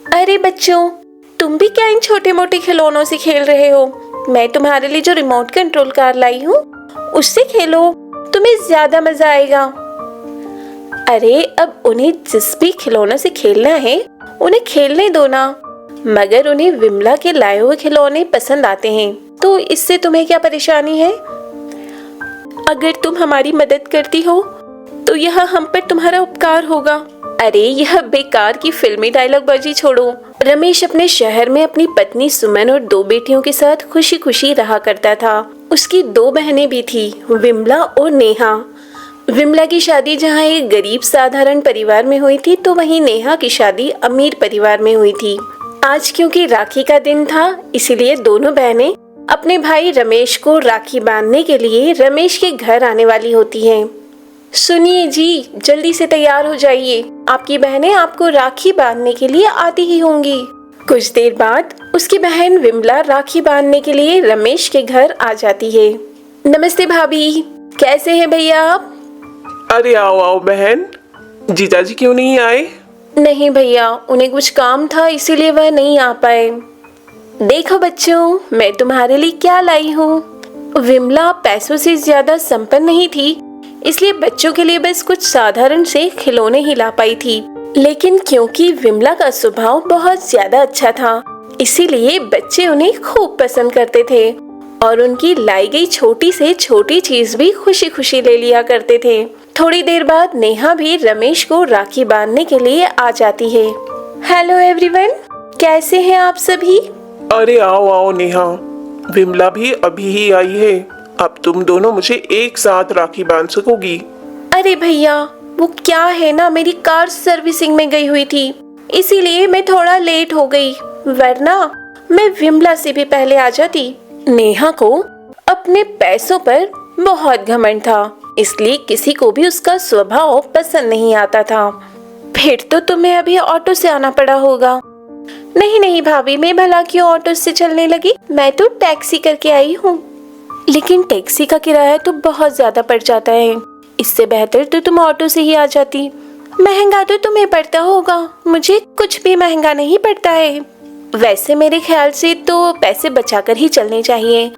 अरे बच्चों, तुम भी क्या इन छोटे मोटे खिलौनों से खेल रहे हो? मैं तुम्हारे लिए जो रिमोट कंट्रोल कार लाई हूँ उससे खेलो, तुम्हें ज्यादा मजा आएगा। अरे अब उन्हें जिस भी खिलौनों से खेलना है उन्हें खेलने दो ना, मगर उन्हें विमला के लाए हुए खिलौने पसंद आते हैं, तो इससे तुम्हें क्या परेशानी है? अगर तुम हमारी मदद करती हो तो यह हम पर तुम्हारा उपकार होगा। अरे यह बेकार की फिल्मी डायलॉगबाजी छोड़ो। रमेश अपने शहर में अपनी पत्नी सुमन और 2 बेटियों के साथ खुशी खुशी रहा करता था। उसकी 2 बहनें भी थी, विमला और नेहा। विमला की शादी जहाँ एक गरीब साधारण परिवार में हुई थी, तो वहीं नेहा की शादी अमीर परिवार में हुई थी। आज क्योंकि राखी का दिन था, इसीलिए दोनों बहनें अपने भाई रमेश को राखी बांधने के लिए रमेश के घर आने वाली होती हैं। सुनिए जी, जल्दी से तैयार हो जाइए, आपकी बहनें आपको राखी बांधने के लिए आती ही होंगी। कुछ देर बाद उसकी बहन विमला राखी बांधने के लिए रमेश के घर आ जाती है। नमस्ते भाभी, कैसे हैं भैया आप? अरे आओ आओ बहन, जीजाजी क्यों नहीं आए? नहीं भैया, उन्हें कुछ काम था इसीलिए वह नहीं आ पाए। देखो बच्चों, मैं तुम्हारे लिए क्या लाई हूँ। विमला पैसों से ज्यादा संपन्न नहीं थी, इसलिए बच्चों के लिए बस कुछ साधारण से खिलौने ही ला पाई थी। लेकिन क्योंकि विमला का स्वभाव बहुत ज्यादा अच्छा था, इसीलिए बच्चे उन्हें खूब पसंद करते थे और उनकी लाई गई छोटी से छोटी चीज भी खुशी खुशी ले लिया करते थे। थोड़ी देर बाद नेहा भी रमेश को राखी बांधने के लिए आ जाती है। हेलो एवरीवन, कैसे हैं आप सभी? अरे आओ आओ नेहा, विमला भी अभी ही आई है। अब तुम दोनों मुझे एक साथ राखी बांध सकोगी। अरे भैया, वो क्या है ना, मेरी कार सर्विसिंग में गई हुई थी, इसीलिए मैं थोड़ा लेट हो गई, वरना मैं विमला से भी पहले आ जाती। नेहा को अपने पैसों पर बहुत घमंड था, इसलिए किसी को भी उसका स्वभाव पसंद नहीं आता था। फिर तो तुम्हें अभी ऑटो से आना पड़ा होगा। नहीं नहीं भाभी, मैं भला क्यों ऑटो से चलने लगी, मैं तो टैक्सी करके आई हूँ। लेकिन टैक्सी का किराया तो बहुत ज्यादा पड़ जाता है, इससे बेहतर तो तुम ऑटो से ही आ जाती। महंगा तो तुम्हें पड़ता होगा, मुझे कुछ भी महंगा नहीं पड़ता है। वैसे मेरे ख्याल से तो पैसे बचाकर ही चलने चाहिए,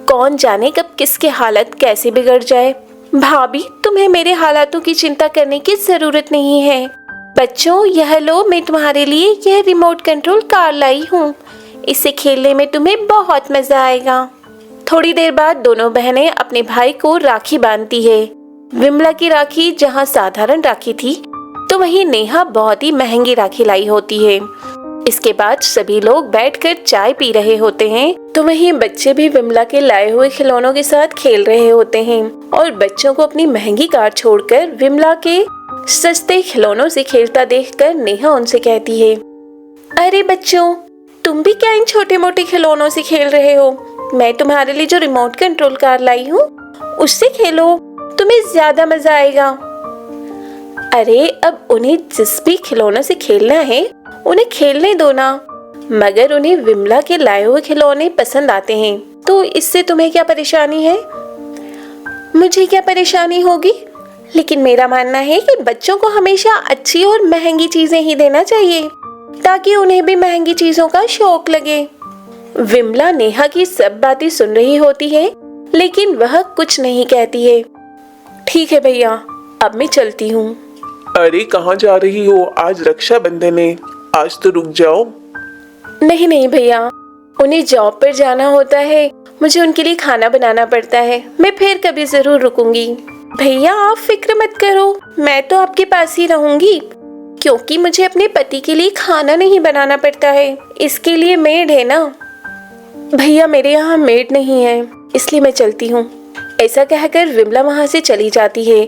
कौन जाने कब किसके हालत कैसे बिगड़ जाए। भाभी, तुम्हें मेरे हालातों की चिंता करने की जरूरत नहीं है। बच्चों, यह लो, मैं तुम्हारे लिए यह रिमोट कंट्रोल कार लाई हूँ, इससे खेलने में तुम्हें बहुत मजा आएगा। थोड़ी देर बाद दोनों बहनें अपने भाई को राखी बांधती है। विमला की राखी जहाँ साधारण राखी थी, तो वहीं नेहा बहुत ही महंगी राखी लाई होती है। इसके बाद सभी लोग बैठकर चाय पी रहे होते हैं, तो वहीं बच्चे भी विमला के लाए हुए खिलौनों के साथ खेल रहे होते हैं और बच्चों को अपनी महंगी कार छोड़कर विमला के सस्ते खिलौनों से खेलता देखकर नेहा उनसे कहती है, अरे बच्चों, तुम भी क्या इन छोटे मोटे खिलौनों से खेल रहे हो? मैं तुम्हारे लिए जो रिमोट कंट्रोल कार लाई हूँ उससे खेलो, तुम्हें ज्यादा मजा आएगा। अरे अब उन्हें जिस भी खिलौनों से खेलना है उन्हें खेलने दो ना, मगर उन्हें विमला के लाए हुए खिलौने पसंद आते हैं, तो इससे तुम्हें क्या परेशानी है? मुझे क्या परेशानी होगी, लेकिन मेरा मानना है कि बच्चों को हमेशा अच्छी और महंगी चीजें ही देना चाहिए, ताकि उन्हें भी महंगी चीजों का शौक लगे। विमला नेहा की सब बातें सुन रही होती है, लेकिन वह कुछ नहीं कहती है। ठीक है भैया, अब मैं चलती हूँ। अरे कहाँ जा रही हो? आज रक्षाबंधन है, आज तो रुक जाओ। नहीं नहीं भैया, उन्हें जॉब पर जाना होता है, मुझे उनके लिए खाना बनाना पड़ता है, मैं फिर कभी जरूर रुकूंगी। भैया आप फिक्र मत करो, मैं तो आपके पास ही रहूंगी, क्योंकि मुझे अपने पति के लिए खाना नहीं बनाना पड़ता है, इसके लिए मेड है ना। भैया मेरे यहाँ मेड नहीं है, इसलिए मैं चलती हूँ। ऐसा कहकर विमला वहाँ से चली जाती है।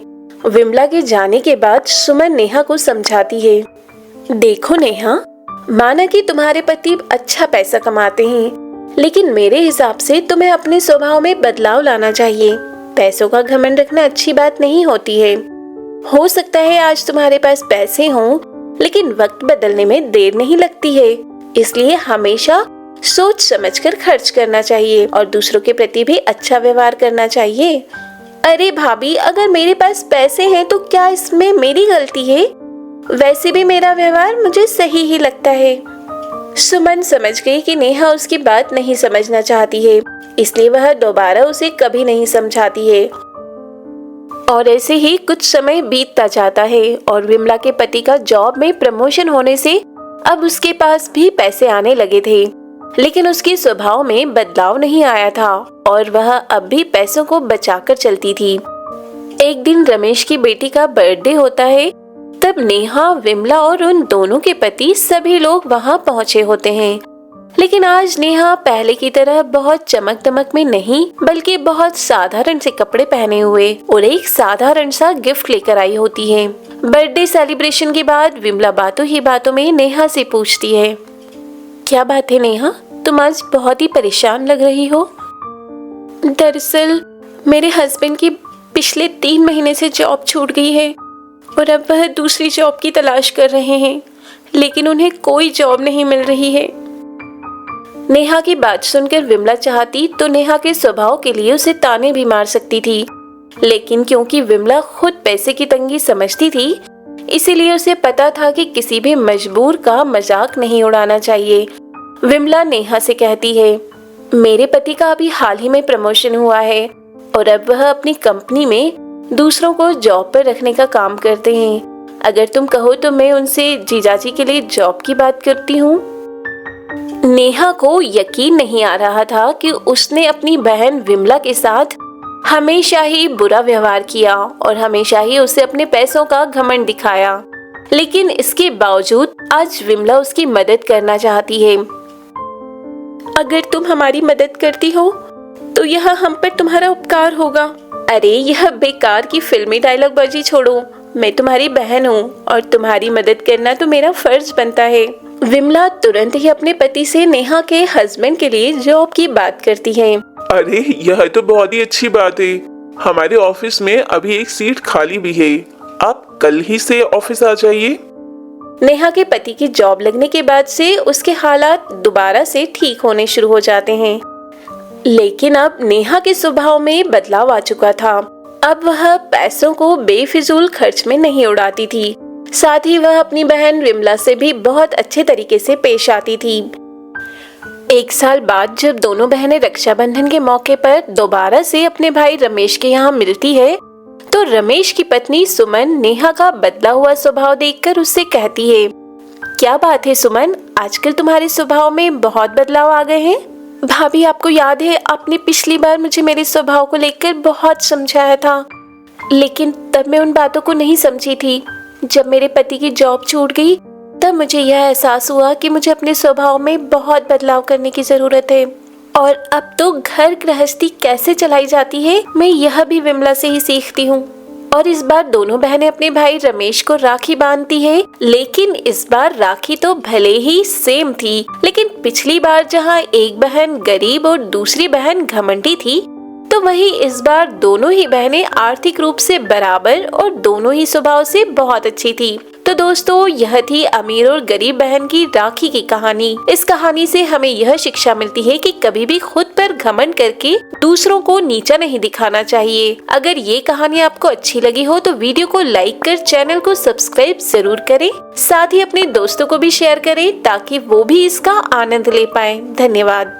विमला के जाने के बाद सुमन नेहा को समझाती है, देखो नेहा, माना कि तुम्हारे पति अच्छा पैसा कमाते हैं, लेकिन मेरे हिसाब से तुम्हें अपने स्वभाव में बदलाव लाना चाहिए। पैसों का घमंड रखना अच्छी बात नहीं होती है। हो सकता है आज तुम्हारे पास पैसे हों, लेकिन वक्त बदलने में देर नहीं लगती है, इसलिए हमेशा सोच समझकर खर्च करना चाहिए और दूसरों के प्रति भी अच्छा व्यवहार करना चाहिए। अरे भाभी, अगर मेरे पास पैसे हैं तो क्या इसमें मेरी गलती है? वैसे भी मेरा व्यवहार मुझे सही ही लगता है, सुमन समझ गई कि नेहा उसकी बात नहीं समझना चाहती है, इसलिए वह दोबारा उसे कभी नहीं समझाती है। और ऐसे ही कुछ समय बीतता जाता है और विमला के पति का जॉब में प्रमोशन होने से अब उसके पास भी पैसे आने लगे थे, लेकिन उसके स्वभाव में बदलाव नहीं आया था और वह अब भी पैसों को बचाकर चलती थी। एक दिन रमेश की बेटी का बर्थडे होता है, तब नेहा, विमला और उन दोनों के पति सभी लोग वहां पहुंचे होते हैं। लेकिन आज नेहा पहले की तरह बहुत चमक दमक में नहीं, बल्कि बहुत साधारण से कपड़े पहने हुए और एक साधारण सा गिफ्ट लेकर आई होती है। बर्थडे सेलिब्रेशन के बाद विमला बातों ही बातों में नेहा से पूछती है, क्या बात है नेहा, तुम आज बहुत ही परेशान लग रही हो। दरअसल मेरे हस्बैंड की पिछले 3 महीने से जॉब छूट गई है और अब वह दूसरी जॉब की तलाश कर रहे हैं, लेकिन उन्हें कोई जॉब नहीं मिल रही है। नेहा की बात सुनकर विमला चाहती तो नेहा के स्वभाव के लिए उसे ताने भी मार सकती थी, लेकिन क्योंकि विमला खुद पैसे की तंगी समझती थी, इसीलिए उसे पता था कि किसी भी मजबूर का मजाक नहीं उड़ाना चाहिए। विमला नेहा से कहती है, मेरे पति का अभी हाल ही में प्रमोशन हुआ है और अब वह अपनी कंपनी में दूसरों को जॉब पर रखने का काम करते हैं। अगर तुम कहो तो मैं उनसे जीजाजी के लिए जॉब की बात करती हूँ। नेहा को यकीन नहीं आ रहा था कि उसने अपनी बहन विमला के साथ हमेशा ही बुरा व्यवहार किया और हमेशा ही उसे अपने पैसों का घमंड दिखाया, लेकिन इसके बावजूद आज विमला उसकी मदद करना चाहती है। अगर तुम हमारी मदद करती हो तो यह हम पर तुम्हारा उपकार होगा। अरे यह बेकार की फिल्मी डायलॉग बाजी छोड़ो, मैं तुम्हारी बहन हूँ और तुम्हारी मदद करना तो मेरा फर्ज बनता है। विमला तुरंत ही अपने पति से नेहा के हस्बैंड के लिए जॉब की बात करती है। अरे यह तो बहुत ही अच्छी बात है, हमारे ऑफिस में अभी एक सीट खाली भी है, आप कल ही से ऑफिस आ जाइए। नेहा के पति की जॉब लगने के बाद से उसके हालात दोबारा से ठीक होने शुरू हो जाते हैं, लेकिन अब नेहा के स्वभाव में बदलाव आ चुका था। अब वह पैसों को बेफिजूल खर्च में नहीं उड़ाती थी, साथ ही वह अपनी बहन विमला से भी बहुत अच्छे तरीके से पेश आती थी। 1 साल बाद जब दोनों बहनें रक्षाबंधन के मौके पर दोबारा से अपने भाई रमेश के यहाँ मिलती है, तो रमेश की पत्नी सुमन नेहा का बदला हुआ स्वभाव देखकर उससे कहती है, क्या बात है सुमन, आजकल तुम्हारे स्वभाव में बहुत बदलाव आ गए हैं। भाभी आपको याद है आपने पिछली बार मुझे मेरे स्वभाव को लेकर बहुत समझाया था, लेकिन तब मैं उन बातों को नहीं समझी थी। जब मेरे पति की जॉब छूट गई तब मुझे यह एहसास हुआ कि मुझे अपने स्वभाव में बहुत बदलाव करने की जरूरत है। और अब तो घर गृहस्थी कैसे चलाई जाती है मैं यह भी विमला से ही सीखती हूँ। और इस बार दोनों बहनें अपने भाई रमेश को राखी बांधती है, लेकिन इस बार राखी तो भले ही सेम थी, लेकिन पिछली बार जहाँ एक बहन गरीब और दूसरी बहन घमंडी थी, तो वही इस बार दोनों ही बहनें आर्थिक रूप से बराबर और दोनों ही स्वभाव से बहुत अच्छी थी। तो दोस्तों यह थी अमीर और गरीब बहन की राखी की कहानी। इस कहानी से हमें यह शिक्षा मिलती है कि कभी भी खुद पर घमंड करके दूसरों को नीचा नहीं दिखाना चाहिए। अगर ये कहानी आपको अच्छी लगी हो तो वीडियो को लाइक कर चैनल को सब्सक्राइब जरूर करें, साथ ही अपने दोस्तों को भी शेयर करें ताकि वो भी इसका आनंद ले पाए। धन्यवाद।